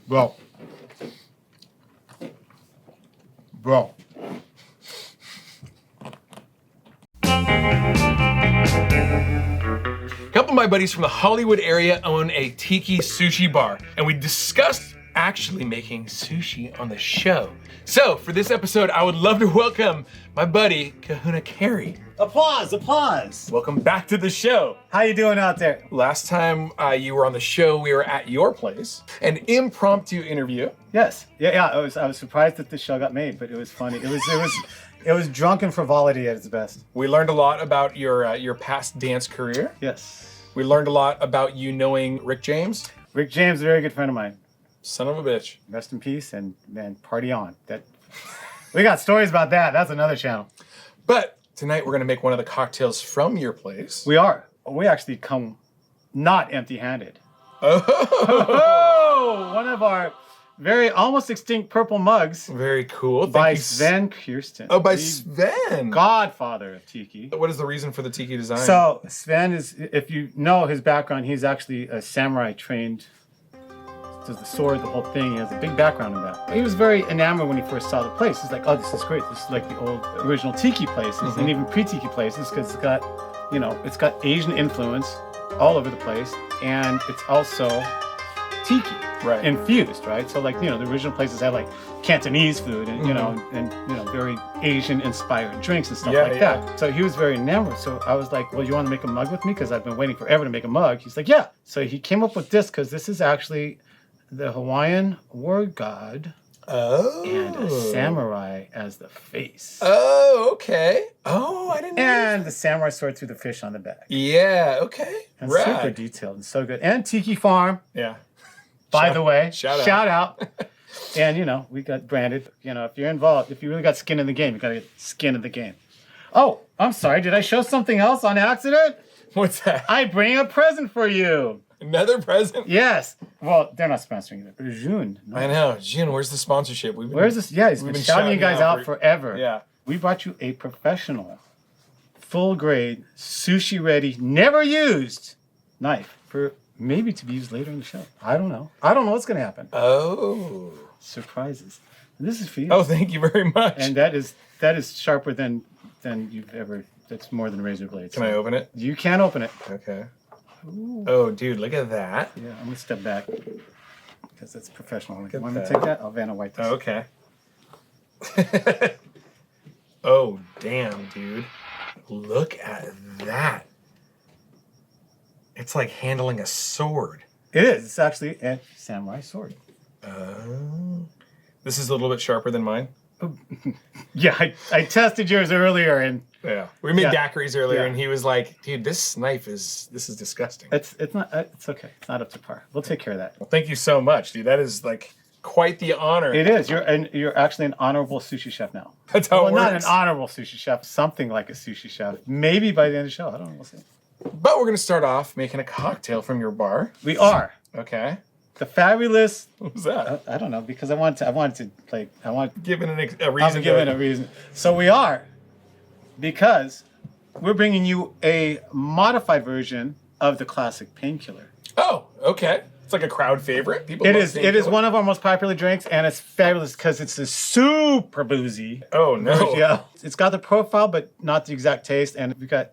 Bro. A couple of my buddies from the Hollywood area own a Tiki sushi bar, and we discussed actually making sushi on the show. So for this episode, I would love to welcome my buddy, Kahuna Carey. Applause, applause. Welcome back to the show. How you doing out there? Last time you were on the show, we were at your place, an impromptu interview. Yes. Yeah. I was surprised that this show got made, but it was funny. It was drunken frivolity at its best. We learned a lot about your past dance career. Yes. We learned a lot about you knowing Rick James. Rick James, a very good friend of mine. Son of a bitch. Rest in peace, and man, party on. We got stories about that. That's another channel. But tonight we're gonna make one of the cocktails from your place. We are. We actually come not empty-handed. Oh, One of our very almost extinct purple mugs very cool. by Thank you. Sven Kirsten. Oh, by the Sven. godfather of Tiki. What is the reason for the Tiki design? So Sven is, if you know his background, he's actually a samurai trained. Does the sword, the whole thing. He has a big background in that. He was very enamored when he first saw the place. He's like, "Oh, this is great. This is like the old original Tiki places, and even pre-Tiki places, because it's got, it's got Asian influence all over the place, and it's also Tiki infused, right? So like, the original places had like Cantonese food and and very Asian inspired drinks and stuff like that. So he was very enamored. So I was like, well, you want to make a mug with me? Because I've been waiting forever to make a mug. He's like, yeah. So he came up with this because this is actually the Hawaiian war god and a samurai as the face. Oh, okay. Oh, I didn't know. And the samurai sword through the fish on the back. Yeah, okay. And Rad. super detailed and so good. And Tiki Farm. Yeah. By the way, shout out. And, we got branded. If you're involved, if you really got skin in the game, you got to get skin in the game. Oh, I'm sorry. Did I show something else on accident? What's that? I bring a present for you. Another present? Yes. Well, they're not sponsoring it. June. No. I know. June, where's the sponsorship? Where's this? Yeah, he's been shouting you guys out forever. Yeah. We brought you a professional, full-grade, sushi-ready, never used knife for maybe to be used later in the show. I don't know. I don't know what's going to happen. Oh. Surprises. And this is for you. Oh, thank you very much. And that is sharper than you've ever. That's more than razor blades. Can I open it? You can open it. Okay. Ooh. Oh, dude, look at that. Yeah, I'm gonna step back because that's professional. Look at Want me to that. take that? I'll Vanna White this. Oh, okay. Oh, damn, dude. Look at that. It's like handling a sword. It is. It's actually a samurai sword. This is a little bit sharper than mine. Yeah, I tested yours earlier, and Yeah, we made daiquiris earlier, Yeah. and he was like, "Dude, this knife is disgusting." it's not. It's okay. It's not up to par. We'll take care of that. Well, thank you so much, dude. That is like quite the honor. It is. You're actually an honorable sushi chef now. That's how it Not an works. honorable sushi chef. Something like a sushi chef. Maybe by the end of the show. I don't know. We'll see. But we're gonna start off making a cocktail from your bar. We are Okay. the fabulous. What was that? I don't know because I wanted to like I want. Given a I'm reason. giving a reason. So we are, because we're bringing you a modified version of the classic painkiller. Oh, okay. It's like a crowd favorite. People. It love is. It painkiller. is one of our most popular drinks, and it's fabulous because it's a super boozy. Oh no. Yeah, it's got the profile, but not the exact taste. And we've got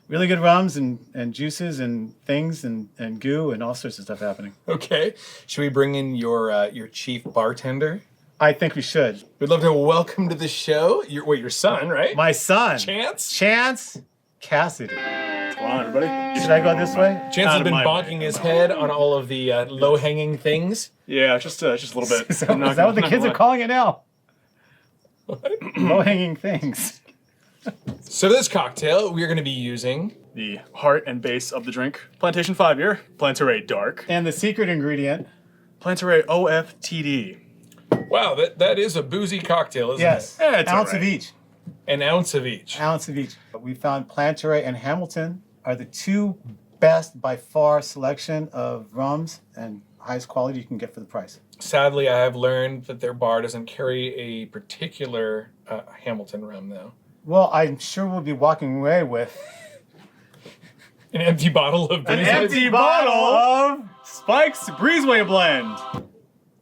really good rums and juices and things and goo and all sorts of stuff happening. Okay. Should we bring in your chief bartender? I think we should. We'd love to welcome to the show your son, right? My son, Chance Cassidy. What's going on, everybody? Should I go this way? Chance has Out been of my bonking way. his head on all of the low-hanging things. Yeah, just a little bit. Is that what the kids are calling it now? Low-hanging things. So this cocktail, we're going to be using... The heart and base of the drink. Plantation 5-year, Plantaray Dark. And the secret ingredient. Plantaray OFTD. Wow, that is a boozy cocktail, isn't Yes. it? Yeah, it's Ounce all of right. each. An ounce of each. Ounce of each. We found Plantaray and Hamilton are the two best by far selection of rums and highest quality you can get for the price. Sadly, I have learned that their bar doesn't carry a particular Hamilton rum, though. Well, I'm sure we'll be walking away with An empty bottle of An Breezeway. empty bottle of Spike's Breezeway blend.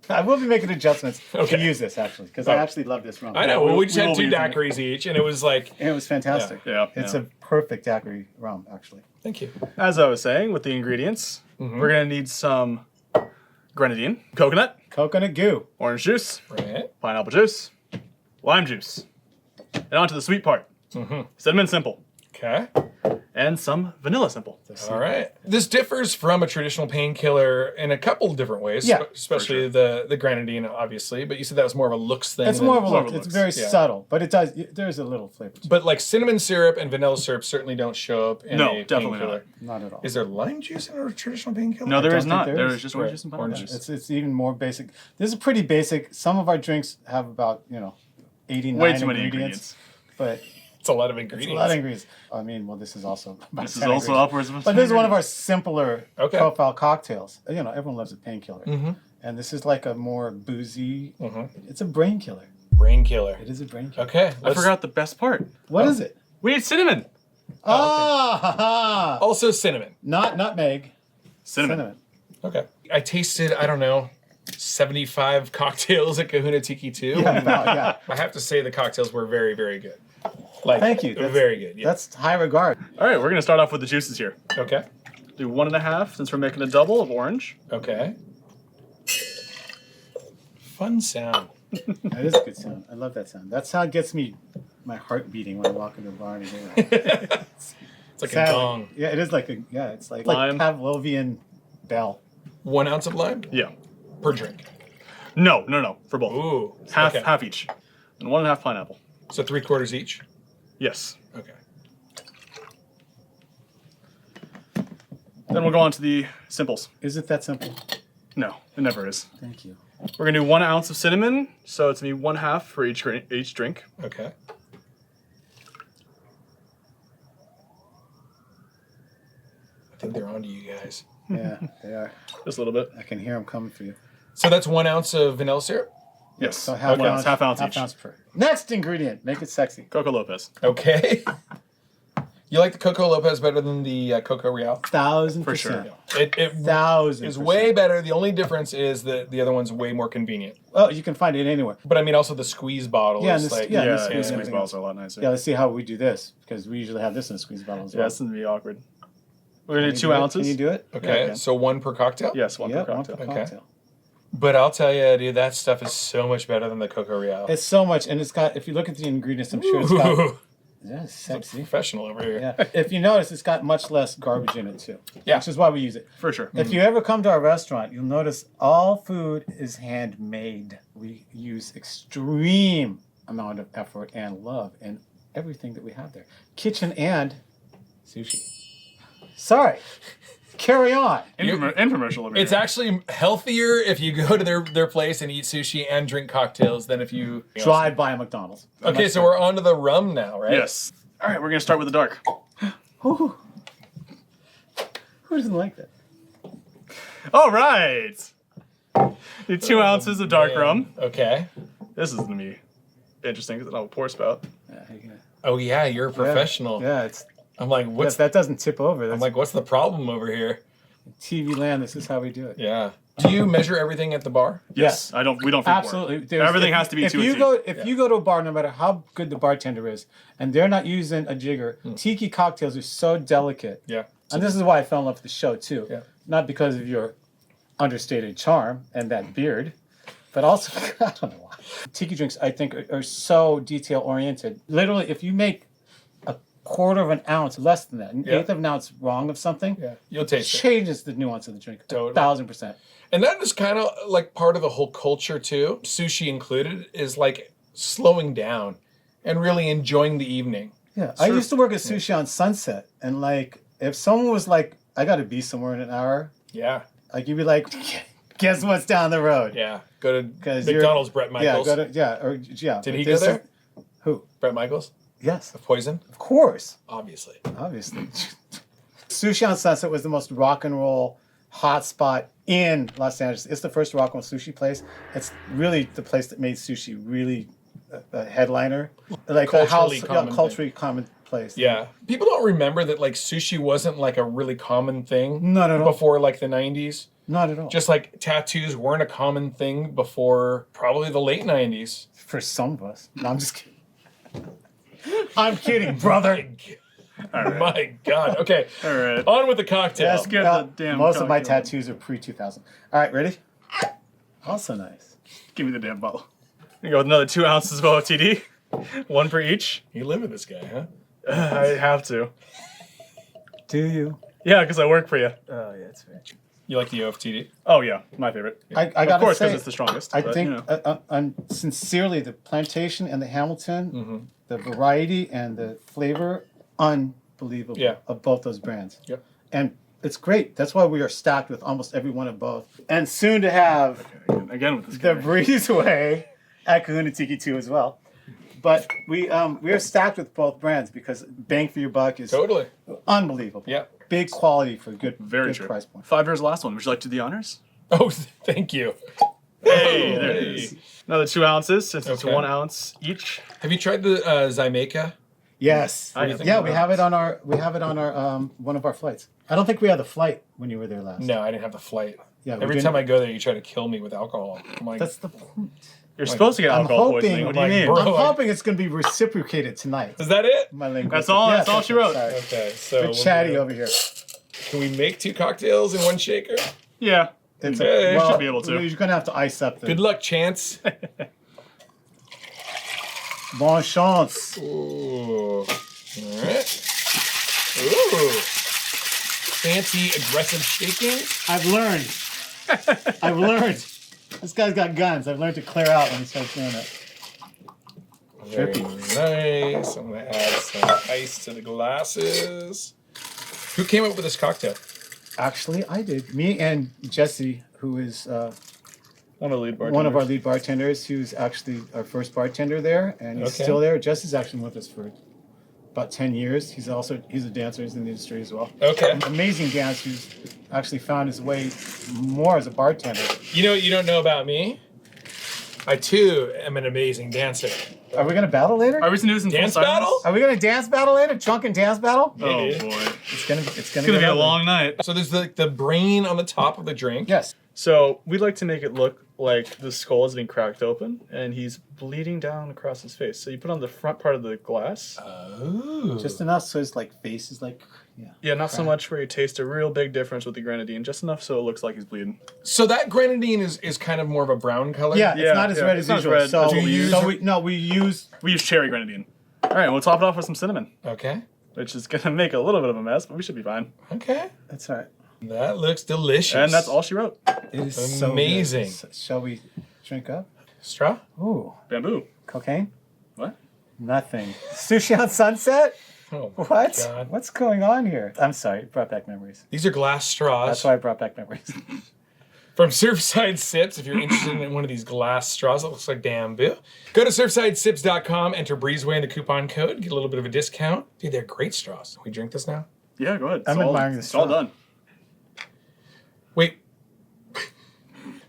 I will be making adjustments Okay. to use this actually because I actually love this rum. I know. Well, we just we had will be 2 using it. daiquiris each, and it was like, And it was fantastic. Yeah. It's yeah. a perfect daiquiri rum actually. thank you. As I was saying, with the ingredients, we're gonna need some grenadine, coconut, Coconut goo. orange juice, Right. pineapple juice, lime juice, and on to the sweet part. Cinnamon simple, Okay. and some vanilla simple. All right. This differs from a traditional painkiller in a couple of different ways. Yeah, Especially the grenadine, obviously. But you said that was more of a looks thing. It's more of a more look. of a It's looks. very Yeah. subtle, but it does. There's a little flavor to it. But like cinnamon syrup and vanilla syrup certainly don't show up in No, a definitely painkiller. Not at all. Is there lime juice in a traditional painkiller? No, there don't is think not. there There is. is just orange Right. juice and Orange pineapple. juice. It's even more basic. This is pretty basic. Some of our drinks have about 89 Way too many ingredients, but It's a lot of it's ingredients. a lot of ingredients. I mean, well, this is also about This is 10 also ingredients. upwards of. But this is one of our simpler Okay. profile cocktails. Everyone loves a painkiller, Mm-hmm. and this is like a more boozy. It's a brain killer. Brain killer. It is a brain killer. Okay. I forgot the best part. What is it? We need cinnamon. Ah, ha, ha. Also cinnamon. Not nutmeg. Cinnamon. Okay. I tasted, I don't know, 75 cocktails at Kahuna Tiki too. Yeah, yeah. I have to say the cocktails were very, very good. Like, Thank you. That's- very good. Yeah. That's high regard. All right, we're gonna start off with the juices here. Okay. Do 1.5 since we're making a double of orange. Okay. Fun sound. That is a good sound. I love that sound. That sound gets me my heart beating when I walk into a bar and I hear that. It's like a Sadly. gong. Yeah, it is like a it's like Lime. Pavlovian bell. 1 ounce of lime Yeah. per drink. No, for both. Ooh. Half Okay. half each, and 1.5 pineapple. So 3/4 each. Yes. Okay. Then we'll go on to the simples. Is it that simple? No, it never is. Thank you. We're gonna do 1 ounce of cinnamon, so it's gonna be 1/2 for each drink. Okay. I think they're onto you guys. Yeah, they are. Just a little bit. I can hear them coming for you. So that's 1 ounce of vanilla syrup. Yes. So half Okay, ounce, it's half ounce each. per. Next ingredient. Make it sexy. Coco Lopez. Okay. You like the Coco Lopez better than the Coco Real? 1,000%. For sure. It 1,000%. is way better. The only difference is that the other one's way more convenient. Oh, you can find it anywhere. But I mean, also the squeeze bottle Yeah, is and this- like yeah, Yeah, this the is squeeze everything bottles else. are a lot nicer. Yeah, let's see how we do this because we usually have this in a squeeze bottle as well. Yeah, it's gonna be awkward. We're gonna Can do you 2 do it? ounces. Can you do it? okay. okay. So 1 per cocktail. Yes, one Yeah, per one cocktail. per Okay. cocktail. But I'll tell you, dude, that stuff is so much better than the Coco Real. It's so much, and it's got. If you look at the ingredients, I'm sure it's got. Ooh, Yeah, it's sexy. professional over here. Yeah. If you notice, it's got much less garbage in it too. Yeah. Which is why we use it. For sure. If you ever come to our restaurant, you'll notice all food is handmade. We use extreme amount of effort and love in everything that we have there. Kitchen and sushi. Sorry. Carry on. Infomercial over It's here. actually healthier if you go to their place and eat sushi and drink cocktails than if you Drive by a McDonald's. Okay, so we're on to the rum now, right? Yes. All right, we're gonna start with the dark. Who doesn't like that? All right. Do 2 ounces of dark Man. rum. Okay. This is gonna be interesting because I don't have a pour spout. Yeah, you can- Oh yeah, you're a professional. Yeah, it's I'm like, what's that doesn't tip over. That's I'm like, what's the problem over here? TV land. This is how we do it. Yeah. Do you measure everything at the bar? Yes. We don't. Feed Absolutely. Pour. Everything has to be if 2 you and go 2. if you go to a bar, no matter how good the bartender is, and they're not using a jigger, tiki cocktails are so delicate. Yeah. And this is why I fell in love with the show too. Yeah. Not because of your understated charm and that beard, but also I don't know why. Tiki drinks, I think, are so detail oriented. Literally, if you make a quarter of an ounce, less than that, an Yeah. eighth of an ounce wrong of something, Yeah. You'll taste it. changes the nuance of the drink. Totally. 1,000%. And that is kind of like part of the whole culture too, sushi included, is like slowing down and really enjoying the evening. Yeah, I used to work at Sushi on Sunset, and like, if someone was like, "I got to be somewhere in an hour," Yeah. like you'd be like, "Guess what's down the road?" Yeah. Go to 'Cause you're- McDonald's, Brett Michaels. Yeah, yeah. Did but he go there's there? Who? Brett Michaels Yes, of Poison? of course, Obviously. obviously. Sushi on Sunset was the most rock and roll hotspot in Los Angeles. It's the first rock and roll sushi place. It's really the place that made sushi really a headliner, like a Culturally house, common culturally common place. Yeah. People don't remember that like sushi wasn't like a really common thing Not at all. before like the 90s. Not at all. Just like tattoos weren't a common thing before probably the late 90s. for some of us. No, I'm just kidding. I'm kidding, brother. My God. Okay. All right. On with the cocktail. Let's get the damn Most of my cocktail. tattoos are pre-2000. All right, ready? Also nice. Give me the damn bottle. You go with another 2 ounces of OTD. 1 for each. You live with this guy, huh? I have to. Do you? Yeah, because I work for you. Oh, yeah, it's right. You like the OFTD? Oh, yeah. My favorite. I Of gotta course, say, because it's the strongest. I but, think, you know. sincerely, the plantation and the Hamilton, the variety and the flavor, unbelievable Yeah. of both those brands. Yep. And it's great. That's why we are stacked with almost every one of both. And soon to have Again with this the guy. Breezeway at Kahuna Tiki 2 as well. But we are stacked with both brands because bang for your buck is Totally. unbelievable. Yeah. Big quality for good, Very good true. price point. 5 years last one. Would you like to do the honors? Oh, thank you. Hey, there it Hey. is. Another 2 ounces, since it's Okay. 1 ounce each. Have you tried the Zymaca? Yes. I think Yeah, about we have it on our one of our flights. I don't think we had the flight when you were there last. No, I didn't have the flight. Yeah, we Every didn't- time I go there, you try to kill me with alcohol. I'm like, That's the point. You're supposed to get I'm alcohol hoping, poisoning. What do you like, mean? bro, I'm I- hoping it's going to be reciprocated tonight. is that it? My linguistic. That's all- that's all she wrote. Sorry. Okay, so We're we'll chatty do- over here. Can we make 2 cocktails in 1 shaker? Yeah. It's Okay. well, Should be able to. You're going to have to ice up the Good luck, Chance. bon chance. Ooh. All right. Ooh. Fancy, aggressive shaking. I've learned. I've learned. This guy's got guns. I've learned to clear out when he starts doing it. Very nice. I'm going to add some ice to the glasses. Who came up with this cocktail? Actually, I did. Me and Jesse, who is One of the lead bartenders. one of our lead bartenders, who's actually our first bartender there, and he's Okay. still there. Jesse's actually been with us for about 10 years. He's a dancer. He's in the industry as well. Okay. Amazing dancer who's actually found his way more as a bartender. You know what you don't know about me? I, too, am an amazing dancer. Are we gonna battle later? Are we going to do this in full Dance silence? battle? Are we gonna dance battle later? Drunken dance battle? Oh, Yeah. boy. It's gonna It's going to be a ugly. long night. So there's the brain on the top of the drink. Yes. So we'd like to make it look like the skull is being cracked open and he's bleeding down across his face. So you put on the front part of the glass. Oh. Just enough so his face is like, yeah. Yeah, not so much where you taste a real big difference with the grenadine, just enough so it looks like he's bleeding. So that grenadine is kind of more of a brown color? Yeah, Yeah, it's not as yeah, red it's as not as usual. red So, as what we use. we use We use cherry grenadine. All right, we'll top it off with some cinnamon, Okay. which is going to make a little bit of a mess, but we should be fine. Okay. that's all right. That looks delicious. And that's all she wrote. It is so good. Amazing. Shall we drink up? Straw? Ooh, Bamboo. cocaine? What? Nothing. Sushi on Sunset? Oh, my What? God. What's going on here? I'm sorry, it brought back memories. These are glass straws. That's why I brought back memories. From Surfside Sips, if you're interested in one of these glass straws that looks like bamboo, go to surfsidesips.com, enter Breezeway in the coupon code, get a little bit of a discount. Dude, they're great straws. We drink this now? Yeah, go ahead. I'm admiring this It's all straw. done. Wait,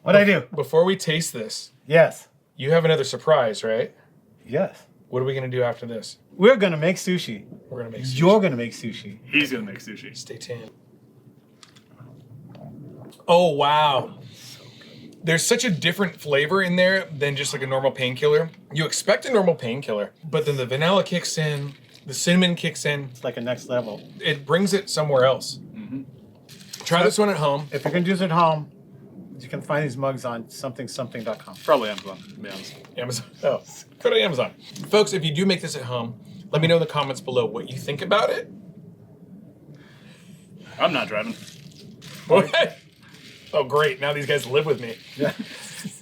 What'd I do? before we taste this, Yes. you have another surprise, right? Yes. What are we going to do after this? We're gonna make sushi. We're going to make sushi. You're gonna make sushi. He's going to make sushi. Stay tuned. Oh, wow. There's such a different flavor in there than just like a normal painkiller. You expect a normal painkiller, but then the vanilla kicks in, the cinnamon kicks in. It's like a next level. It brings it somewhere else. Try this one at home. If you're gonna do this at home, you can find these mugs on something.com. Probably Amazon, to be honest. Amazon. Oh, go to Amazon. Folks, if you do make this at home, let me know in the comments below what you think about it. I'm not driving. What? Oh, great. Now these guys live with me. Yeah.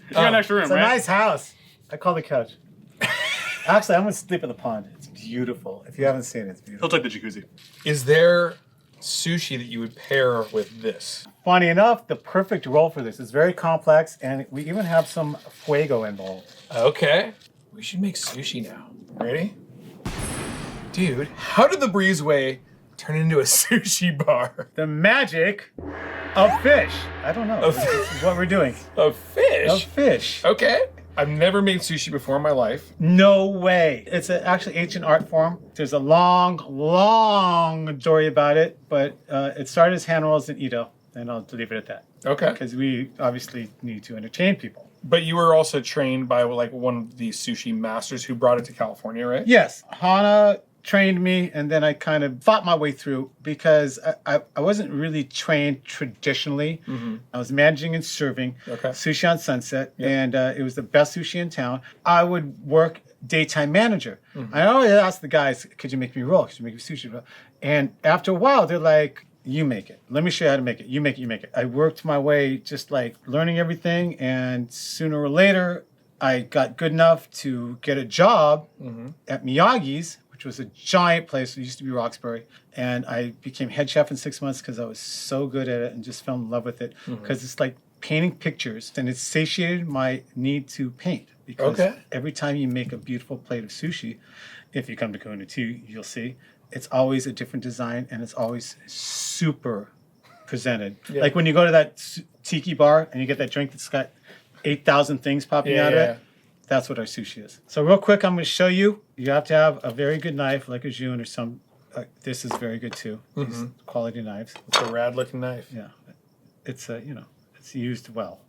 You got an extra room, It's a right? nice house. I call the couch. Actually, I'm gonna sleep in the pond. It's beautiful. If you haven't seen it, it's beautiful. He'll take the jacuzzi. Is there sushi that you would pair with this? Funny enough, the perfect roll for this is very complex, and we even have some fuego involved. Okay. We should make sushi now. Ready? Dude, how did the Breezeway turn into a sushi bar? The magic of fish. I don't know. Of- This is what we're doing. Of fish? Of fish. Okay. I've never made sushi before in my life. No way. It's actually ancient art form. There's a long, long story about it, but it started as hand rolls in Edo, and I'll leave it at that. Okay. Because we obviously need to entertain people. But you were also trained by like one of the sushi masters who brought it to California, right? Yes, Hana trained me, and then I kind of fought my way through because I wasn't really trained traditionally. I was managing and serving Sushi on Sunset, and it was the best sushi in town. I would work daytime manager. I always asked the guys, could you make me roll? Could you make me sushi roll? And after a while, they're like, you make it. Let me show you how to make it. You make it, you make it. I worked my way just like learning everything, and sooner or later, I got good enough to get a job at Miyagi's, which was a giant place. It used to be Roxbury. And I became head chef in 6 months because I was so good at it and just fell in love with it. Because it's like painting pictures, and it satiated my need to paint. Because every time you make a beautiful plate of sushi, if you come to Kahuna too, you'll see, it's always a different design, and it's always super presented. Like when you go to that Tiki bar and you get that drink that's got 8,000 things popping out of it, that's what our sushi is. So real quick, I'm going to show you. You have to have a very good knife, like a June or some. This is very good too. These quality knives. It's a rad looking knife. Yeah, it's it's used well.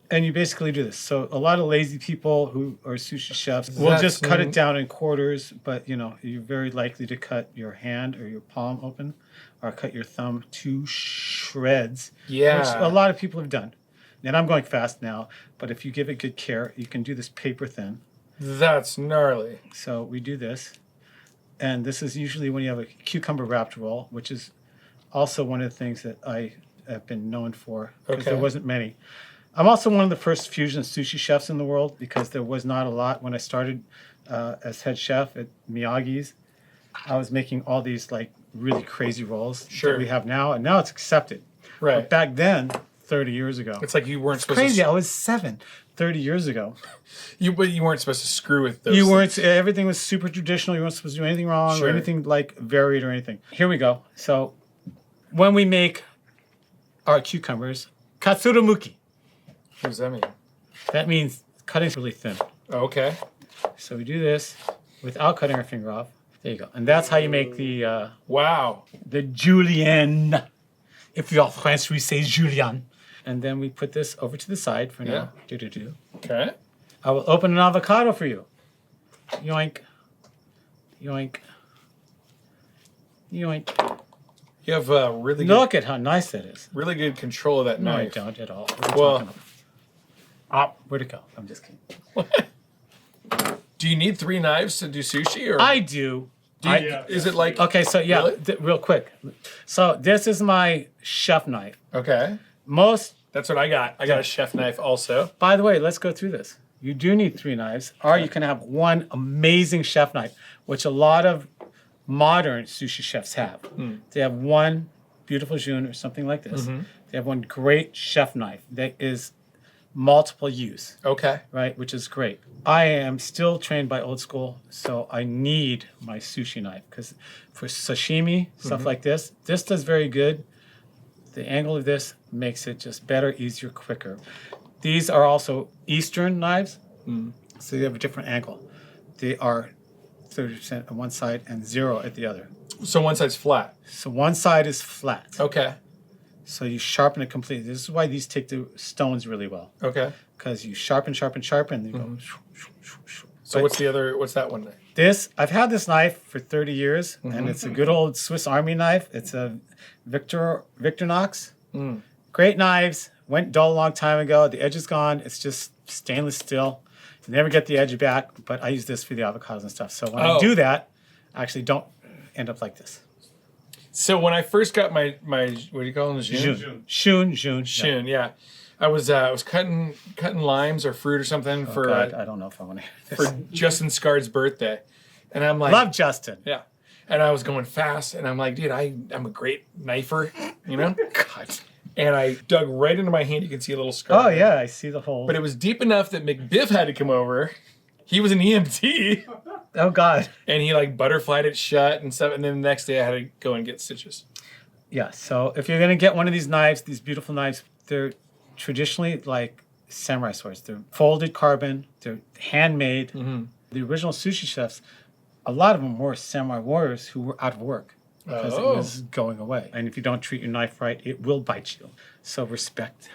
And you basically do this. So a lot of lazy people who are sushi chefs will just cut it down in quarters, but you're very likely to cut your hand or your palm open, or cut your thumb to shreds. Yeah, which a lot of people have done. And I'm going fast now, but if you give it good care, you can do this paper thin. That's gnarly. So we do this, and this is usually when you have a cucumber wrapped roll, which is also one of the things that I have been known for, because there wasn't many. I'm also one of the first fusion sushi chefs in the world, because there was not a lot when I started as head chef at Miyagi's. I was making all these like really crazy rolls that we have now, and now it's accepted. Right. But back then, 30 years ago. It's like you weren't supposed crazy. to... I was 30 years ago. But you weren't supposed to screw with those. You weren't. Everything was super traditional. You weren't supposed to do anything wrong or anything like varied or anything. Here we go. So when we make our cucumbers, katsurumuki. What does that mean? That means cutting really thin. Okay. So we do this without cutting our finger off. There you go. And that's how you make the... The julienne. If you're French, we say julienne. And then we put this over to the side for now. Okay. I will open an avocado for you. Yoink. Yoink. Yoink. You have really good... Look at how nice that is. Really good control of that knife. No, I don't at all. Where'd it go? I'm just kidding. Do you need 3 knives to do sushi? Or I do. Is it like... Okay, so Really? Real quick. So this is my chef knife. Okay. That's what I got. I got a chef knife also. By the way, let's go through this. You do need 3 knives, or you can have one amazing chef knife, which a lot of modern sushi chefs have. They have one beautiful June or something like this. They have one great chef knife that is multiple use. Okay. Right, which is great. I am still trained by old school, so I need my sushi knife, because for sashimi, stuff like this does very good. The angle of this makes it just better, easier, quicker. These are also Eastern knives, so they have a different angle. They are 30% on one side and 0 at the other. So one side's flat. So one side is flat. Okay. So you sharpen it completely. This is why these take the stones really well. Okay. Because you sharpen, and you go. So what's that one? This, I've had this knife for 30 years, and it's a good old Swiss Army knife. It's a Victorinox. Great knives. Went dull a long time ago. The edge is gone. It's just stainless steel. You never get the edge back, but I use this for the avocados and stuff. So when I do that, I actually don't end up like this. So when I first got my what do you call them? June. Yeah. I was cutting limes or fruit or something for I don't know if I want to hear this. For Justin Scard's birthday, and I'm like, love Justin. Yeah, and I was going fast, and I'm like, dude, I'm a great knifer, God. And I dug right into my hand. You can see a little scar. Oh yeah, I see the hole. But it was deep enough that McBiff had to come over. He was an EMT. Oh God. And he like butterflied it shut and stuff. And then the next day I had to go and get stitches. Yeah. So if you're gonna get one of these knives, these beautiful knives, they're traditionally like samurai swords. They're folded carbon. They're handmade. The original sushi chefs, a lot of them were samurai warriors who were out of work. because it was going away. And if you don't treat your knife right, it will bite you. So respect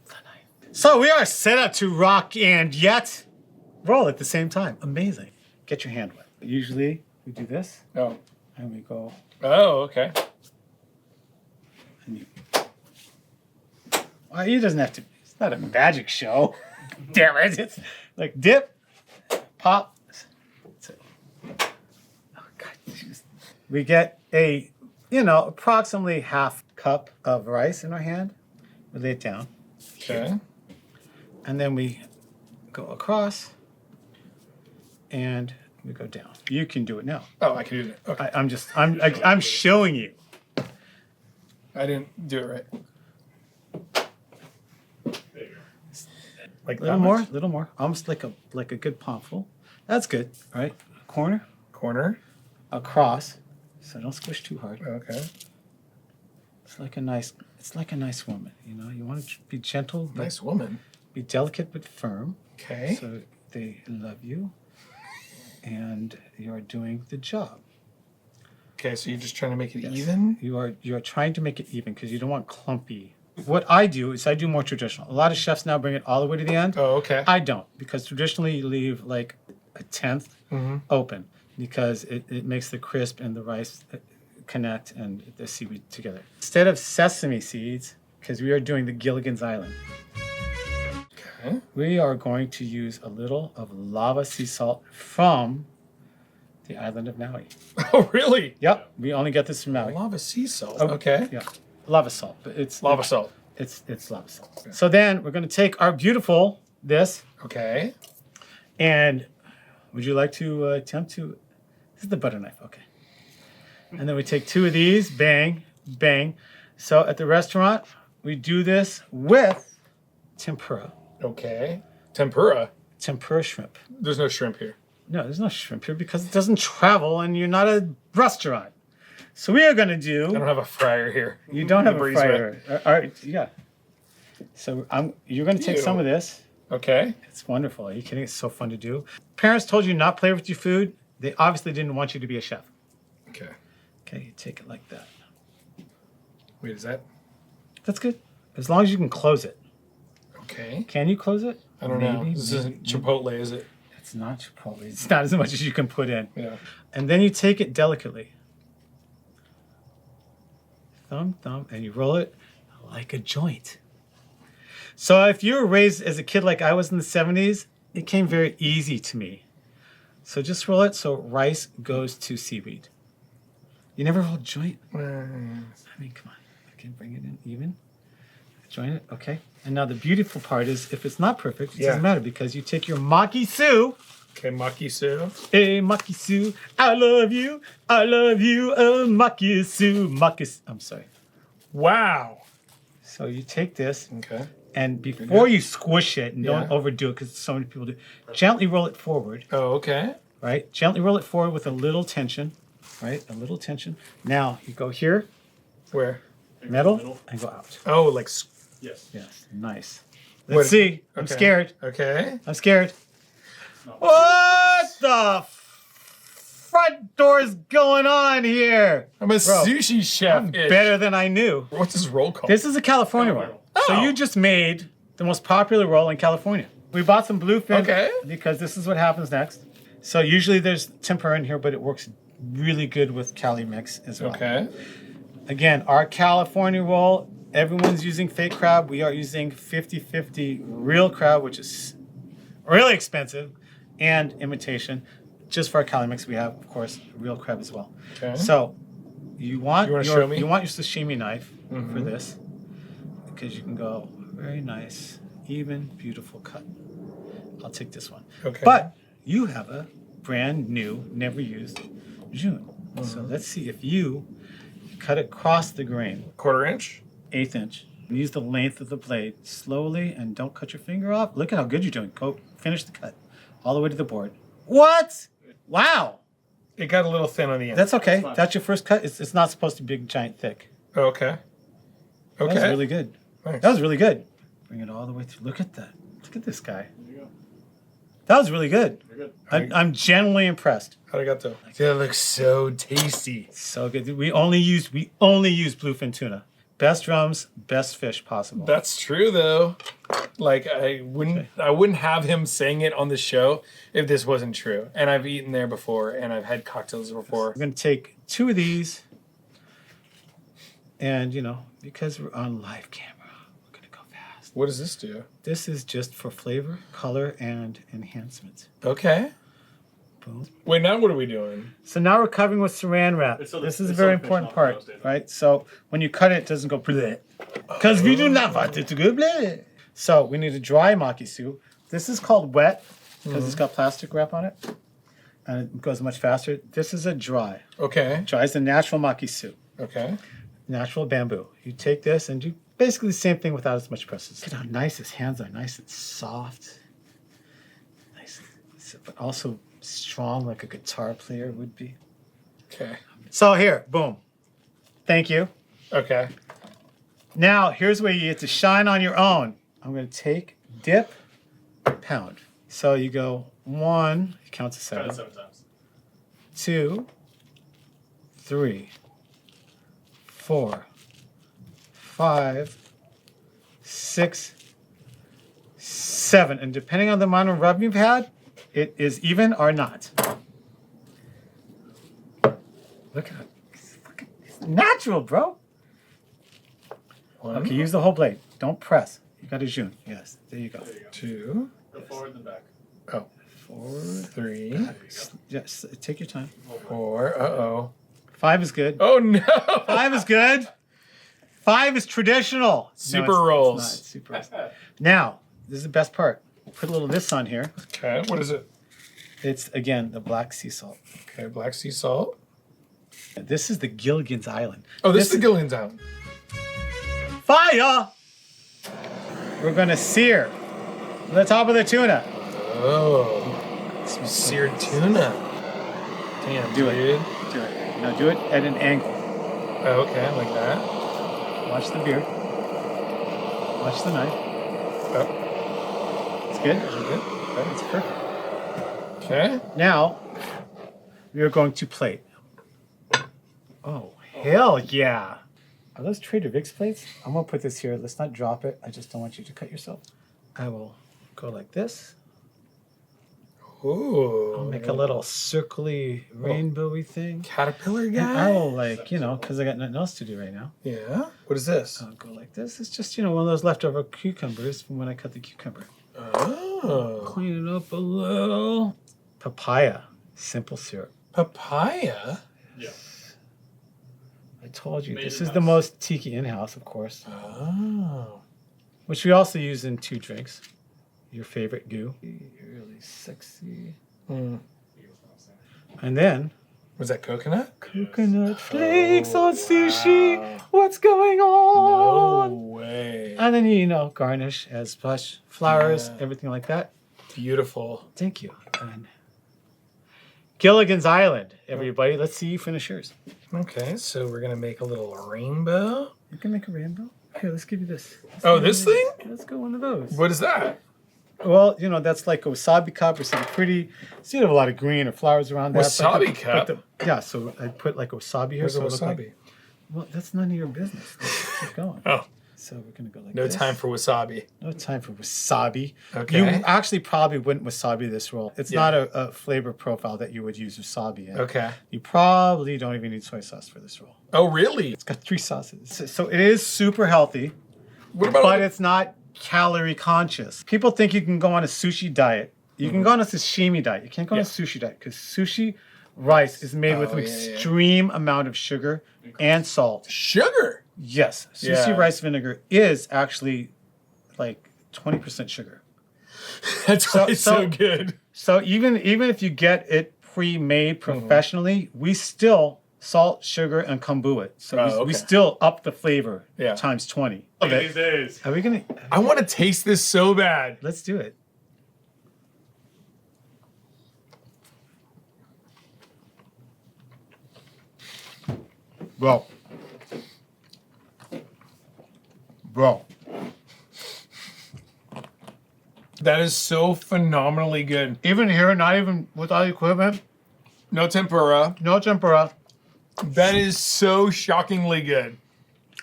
the knife. So we are set up to rock and yet roll at the same time. Amazing. Get your hand wet. Usually we do this. Oh. And we go. Oh, okay. And you. Well, it doesn't have to. It's not a magic show. Damn it! It's like dip, pop. That's it. Oh God! Geez. We get a, approximately half cup of rice in our hand. We lay it down. Okay. And then we go across, and we go down. You can do it now. Oh, I can do that. Okay. I'm showing you. I didn't do it right. Like A little more. Almost like a good palmful. That's good. All right. Corner. Across. So don't squish too hard. Okay. It's like a nice woman. You want to be gentle, but Nice woman. be delicate but firm. Okay. So they love you, and you are doing the job. Okay, so you're just trying to make it even? You are trying to make it even because you don't want clumpy. What I do is I do more traditional. A lot of chefs now bring it all the way to the end. Oh, okay. I don't, because traditionally you leave like a tenth open because it makes the crisp and the rice connect and the seaweed together. Instead of sesame seeds, because we are doing the Gilligan's Island, Okay. we are going to use a little of lava sea salt from the island of Maui. Oh, really? Yep, we only get this from Maui. Lava sea salt. Oh, Okay. Yeah, lava salt, but it's Lava salt. It's lava salt. Okay. So then we're going to take our beautiful this, Okay. and would you like to attempt to? This is the butter knife, okay. And then we take 2 of these, bang, bang. So at the restaurant, we do this with tempura. Okay. Tempura. Tempura shrimp. There's no shrimp here. No, there's no shrimp here because it doesn't travel and you're not a restaurant. So we are going to do... I don't have a fryer here. You don't have a Breezeway. fryer. All right, yeah. So you're going to take some of this. Okay. It's wonderful. Are you kidding? It's so fun to do. Parents told you not play with your food. They obviously didn't want you to be a chef. Okay. Okay, you take it like that. Wait, is that... That's good. As long as you can close it. Okay. Can you close it? I don't know. This isn't Chipotle, is it? It's not Chipotle. It's not as much as you can put in. Yeah. And then you take it delicately. Thumb, and you roll it like a joint. So if you were raised as a kid like I was in the 70s, it came very easy to me. So just roll it so rice goes to seaweed. You never rolled joint? I mean, come on. Okay, bring it in even. Join it, okay. And now the beautiful part is if it's not perfect, it doesn't matter because you take your maki-su. Okay, maki-su. Hey, maki-su, I love you, maki-su. I'm sorry. Wow. So you take this, Okay. and before you squish it, and don't overdo it because so many people do, gently roll it forward, Oh, okay. right? Gently roll it forward with a little tension, right? A little tension. Now you go here, Where? middle, and go out. Oh, like... Yes. Yes, nice. Let's see. I'm Okay. scared. Okay. I'm scared. What the front door's going on here? I'm a sushi chef. Better than I knew. What's this roll called? This is a California roll. So Oh. you just made the most popular roll in California. We bought some bluefin because this is what happens next. So usually there's tempura in here, but it works really good with Cali mix as well. Okay. Again, our California roll, everyone's using fake crab. We are using 50-50 real crab, which is really expensive, and imitation. Just for our Cali mix, we have, of course, real crab as well. Okay. So you want You wanna show me? your sashimi knife for this because you can go very nice, even, beautiful cut. I'll take this one. Okay. But you have a brand new, never used June. So let's see if you cut it across the grain, 1/4 inch? 1/8 inch. Use the length of the blade slowly and don't cut your finger off. Look at how good you're doing. Go finish the cut all the way to the board. What? Wow. It got a little thin on the end. That's okay. That's your first cut. It's not supposed to be big, giant, thick. Oh, okay. Okay. That was really good. Nice. That was really good. Bring it all the way through. Look at that. Look at this guy. That was really good. You're good. I'm genuinely impressed. How'd I got though? That looks so tasty. So good. We only use bluefin tuna. Best drums, best fish possible. That's true though. Like I wouldn't have him saying it on the show if this wasn't true. And I've eaten there before and I've had cocktails before. We're gonna take 2 of these, and because we're on live camera, we're gonna go fast. What does this do? This is just for flavor, color, and enhancement. Okay. Boom. Wait, now what are we doing? So now we're covering with saran wrap. It's so This the- is a it's very so the fish important not part, roasted. right? So when you cut it doesn't go bleh. Because we do not want it to go bleh. So we need a dry makisu. This is called wet because it's got plastic wrap on it. And it goes much faster. This is a dry. Okay. Dry is the natural makisu. Okay. Natural bamboo. You take this and do basically the same thing without as much press. Look at how nice his hands are. Nice and soft. Nice. But also strong like a guitar player would be. Okay. So here, boom. Thank you. Okay. Now, here's where you get to shine on your own. I'm going to take, dip, pound. So you go 1, it counts to 7. 7 times. 2, 3, 4, 5, 6, 7. And depending on the amount of rub you've had, it is even or not. Look at it. It's natural, bro. Okay, use the whole blade. Don't press. You got a june. Yes, there you go. 2, Go forward and back. oh, 4, 3, yes, take your time. 4. Uh-oh. 5 is good. Oh no! 5 is good. 5 is traditional. Super No, rolls. It's not. It's super rolls. Now, this is the best part. Put a little of this on here. Okay, what is it? It's, again, the black sea salt. Okay, black sea salt. This is the Gilligan's Island. Oh, this is the Gilligan's Island. Fire! We're going to sear the top of the tuna. Oh, some seared tuna. Damn, Do dude. it. Do it. Now do it at an angle. Oh, okay, like that. Watch the beard. Watch the knife. Oh, It's good. is it good? It's perfect. Okay. Now, we are going to plate. Oh, hell yeah. Are those Trader Vic's plates? I'm going to put this here. Let's not drop it. I just don't want you to cut yourself. I will go like this. Ooh. I'll make a little circly, rainbowy thing. Caterpillar And guy? I will, like, because I got nothing else to do right now. Yeah? What is this? I'll go like this. It's just, one of those leftover cucumbers from when I cut the cucumber. Oh. Clean it up a little. Papaya. Simple syrup. Papaya? Yeah. I told you, Made this in is the house. most tiki in-house, of course. Oh. Which we also use in 2 drinks. Your favorite goo. Really sexy. Mm. And then, Was that coconut? coconut flakes on sushi. What's going on? No way. And then, garnish as plush, flowers, Yeah. everything like that. Beautiful. Thank you. And Gilligan's Island, everybody. Let's see you finish yours. Okay, so we're gonna make a little rainbow. You can make a rainbow. Here, let's give you this. Oh, this thing? Let's go one of those. What is that? Well, that's like a wasabi cup or something pretty. So you have a lot of green or flowers around that. Wasabi cup? Yeah, so I put like wasabi here. Where's the so it look like- wasabi? well, that's none of your business. Let's keep going. Oh, So we're gonna go like no this. time for wasabi. No time for wasabi. Okay. You actually probably wouldn't wasabi this roll. It's Yeah. not a flavor profile that you would use wasabi in. Okay. You probably don't even need soy sauce for this roll. Oh, really? It's got 3 sauces. So it is super healthy, What about but it's not calorie conscious. People think you can go on a sushi diet. You can go on a sashimi diet. You can't go on a sushi diet because sushi rice is made with an yeah, yeah. extreme amount of sugar and salt. sugar? Yes, sushi Yeah. rice vinegar is actually like 20% sugar. That's why it's so so- good. So even if you get it pre-made professionally, we still salt, sugar, and kombu it. So we okay. still up the flavor Yeah. times 20. These days. Are we gonna? I want to taste this so bad. Let's do it. Bro. That is so phenomenally good. Even here, not even with all the equipment, No tempura. no tempura. That is so shockingly good.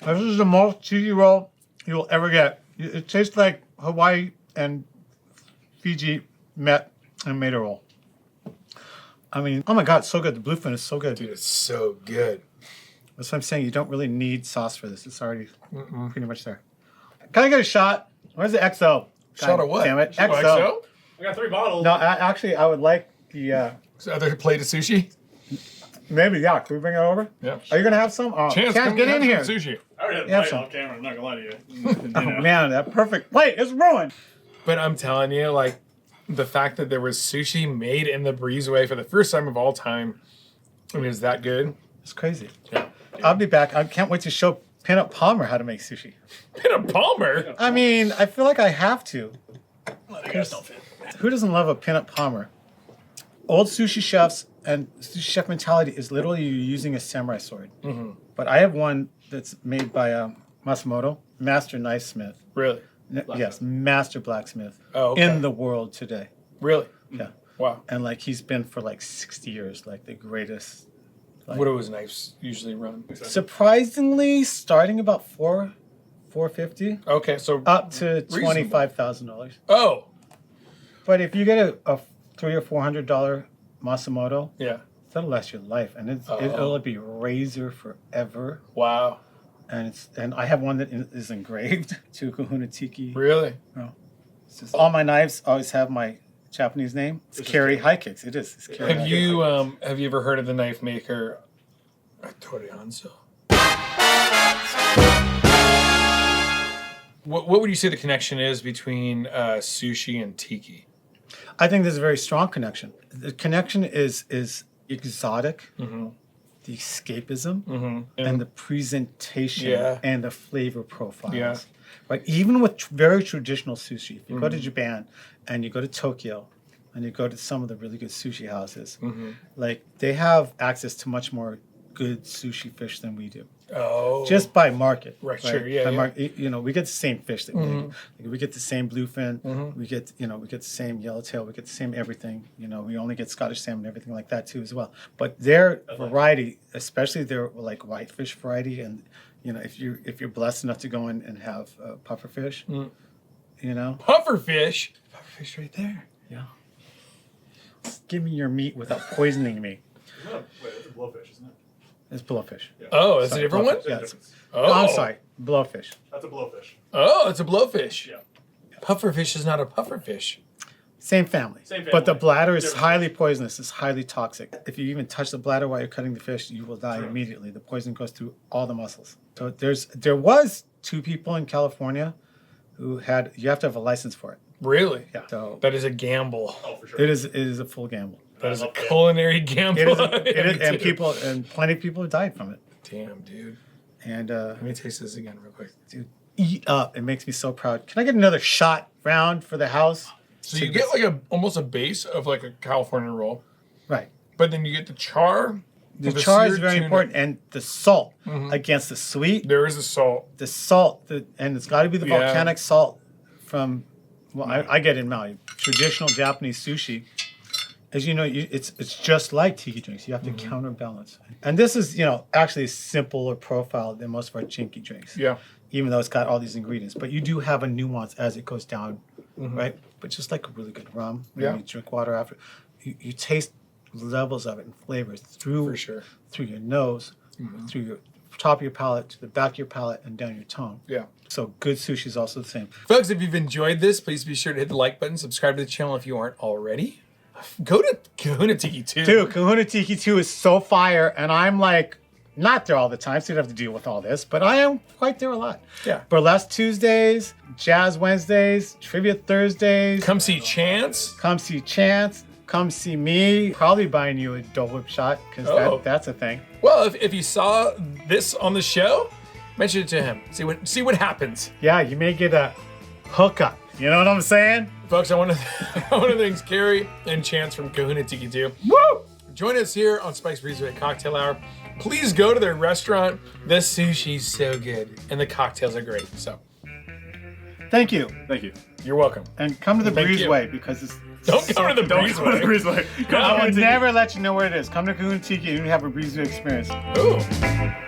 This is the most cheesy roll you'll ever get. It tastes like Hawaii and Fiji met and made a roll. I mean, oh my God, it's so good. The bluefin is so good. Dude, it's so good. That's what I'm saying. You don't really need sauce for this. It's already pretty much there. Can I get a shot? Where's the XO? Shot God of what? Damn it. Oh, XO. I got 3 bottles. No, actually, I would like the, So other plate of sushi? maybe, yeah. Can we bring it over? Yeah. Are you going to have some? Oh, Chance, Chance, come get in here. have some sushi. I already had a Yeah, bite some. on camera. I'm not gonna lie to you. Oh, man, that perfect plate is ruined. But I'm telling you, like, the fact that there was sushi made in the Breezeway for the first time of all time, and it was that good. It's crazy. Yeah. I'll be back. I can't wait to show Peanut Palmer how to make sushi. Peanut Palmer? I mean, I feel like I have to. You guys don't fit. Who doesn't love a Peanut Palmer? Old sushi chefs and sushi chef mentality is literally you using a samurai sword. Mm-hmm. But I have one that's made by Masamoto, master knife smith. Really? Yes, master blacksmith Oh, okay. in the world today. Really? Yeah. Wow. And like he's been for like 60 years, like the greatest. What do his knives usually run? Surprisingly, starting about $450 Okay, so up to Reasonable. $25,000. Oh, But if you get a $300 or $400 Masamoto, yeah. that'll last your life, and Oh. it'll be razor forever. Wow. And I have one that is engraved to Kahuna Tiki. Really? It's just, all my knives always have my Japanese name. It's Carey High Kicks. It is. It's Carey. Have you ever heard of the knife maker Torianzo? What would you say the connection is between sushi and tiki? I think there's a very strong connection. The connection is exotic, the escapism, and the presentation Yeah. and the flavor profiles. Yeah. Right? Even with very traditional sushi, if you go to Japan and you go to Tokyo and you go to some of the really good sushi houses, like they have access to much more good sushi fish than we do. Oh. Just by market. Right, sure, yeah, By yeah. you know, we get the same fish that we get the same bluefin, we get the same yellowtail, we get the same everything. You know, we only get Scottish salmon, everything like that too as well. But their variety, especially their like whitefish variety, and you know, if you're blessed enough to go in and have pufferfish, you know, Pufferfish. Pufferfish right there. yeah, give me your meat without poisoning me. Wait, it's a blowfish, isn't it? It's blowfish. Oh, that's Sorry, a different one? blowfish. Yeah, it's- Oh. I'm sorry, blowfish. That's a blowfish. Oh, it's a blowfish. Yeah. Pufferfish is not a pufferfish. Same family. Same But the family. bladder is Different highly poisonous. It's highly toxic. If you even touch the bladder while you're cutting the fish, you will die True. immediately. The poison goes through all the muscles. So there was 2 people in California who had, you have to have a license for it. Really? Yeah. So That is a gamble. Oh, for sure. it is a full gamble. That is a love that. culinary gamble. It is, and plenty of people have died from it. Damn, dude. And Let me taste this again real quick. dude, eat up. It makes me so proud. Can I get another shot round for the house? So you get like almost a base of like a California roll, Right. but then you get the char. The with char is seared very tuna. important, and the salt against the sweet. There is the salt. The salt, and it's got to be the Yeah. volcanic salt from. Well, I get it in Maui. Traditional Japanese sushi, as you know, it's just like tiki drinks. You have to counterbalance, and this is actually a simpler profile than most of our chinky drinks. Yeah. Even though it's got all these ingredients, but you do have a nuance as it goes down, right? But just like a really good rum, when Yeah. you drink water after, you taste levels of it and flavors through For sure. through your nose, through your top of your palate to the back of your palate and down your tongue. Yeah. So good sushi is also the same. Folks, if you've enjoyed this, please be sure to hit the like button, subscribe to the channel if you aren't already. Go to Kahuna Tiki too. Dude, Kahuna Tiki 2 is so fire, and I'm like not there all the time, so you don't have to deal with all this, but I am quite there a lot. Yeah. Burlesque Tuesdays, Jazz Wednesdays, Trivia Thursdays. Come see Chance. Come see Chance. Come see me. Probably buying you a Dole Whip shot, because Oh. that's a thing. Well, if you saw this on the show, mention it to him. See what happens. Yeah, you may get a hookup. You know what I'm saying? Folks, I want to thank Carey and Chance from Kahuna Tiki 2. Woo! Join us here on Spike's Breezeway Cocktail Hour. Please go to their restaurant. The sushi's so good, and the cocktails are great. So, Thank you. Thank you. You're welcome. And come to the Thank you. Breezeway because it's. Don't come to the Don't go to the Breezeway. Breezeway. No, I would never let you know where it is. Come to Kahuna Tiki and you have a Breezeway experience. Ooh.